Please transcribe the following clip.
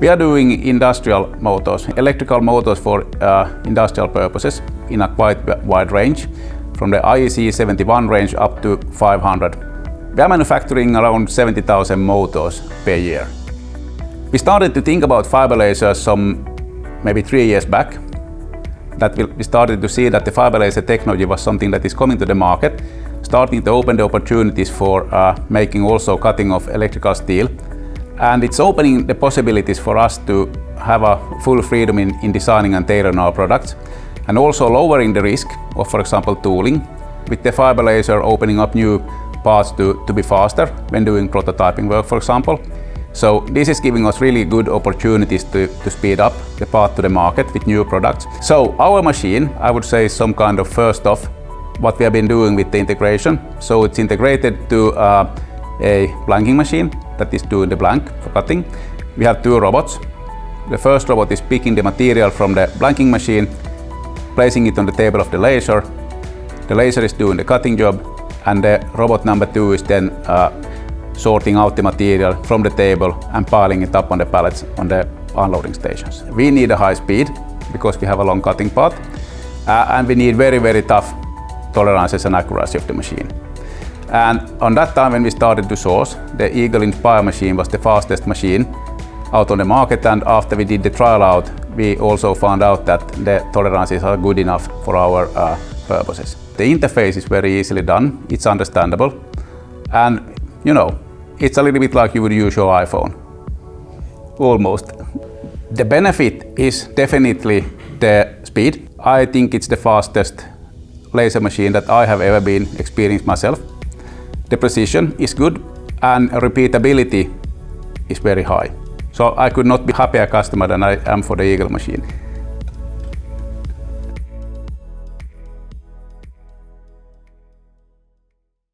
We are doing industrial motors, electrical motors for industrial purposes in a quite wide range, from the IEC 71 range up to 500. We are manufacturing around 70,000 motors per year. We started to think about fiber lasers some maybe 3 years back. We started to see that the fiber laser technology was something that is coming to the market, starting to open the opportunities for making also cutting of electrical steel. And it's opening the possibilities for us to have a full freedom in designing and tailoring our products, and also lowering the risk of, for example, tooling, with the fiber laser opening up new parts to be faster when doing prototyping work, for example. So this is giving us really good opportunities to speed up the path to the market with new products. So our machine, I would say, is some kind of first of what we have been doing with the integration. So it's integrated to a blanking machine that is doing the blank for cutting. We have 2 robots. The first robot is picking the material from the blanking machine, placing it on the table of the laser. The laser is doing the cutting job, and the robot number 2 is then sorting out the material from the table and piling it up on the pallets on the unloading stations. We need a high speed because we have a long cutting path, and we need very, very tough tolerances and accuracy of the machine. And on that time when we started to source, the Eagle Inspire machine was the fastest machine out on the market, and after we did the trial out, we also found out that the tolerances are good enough for our purposes. The interface is very easily done, it's understandable, and you know, it's a little bit like you would use your iPhone. Almost. The benefit is definitely the speed. I think it's the fastest laser machine that I have ever been experienced myself. The precision is good and repeatability is very high. So I could not be happier customer than I am for the Eagle machine.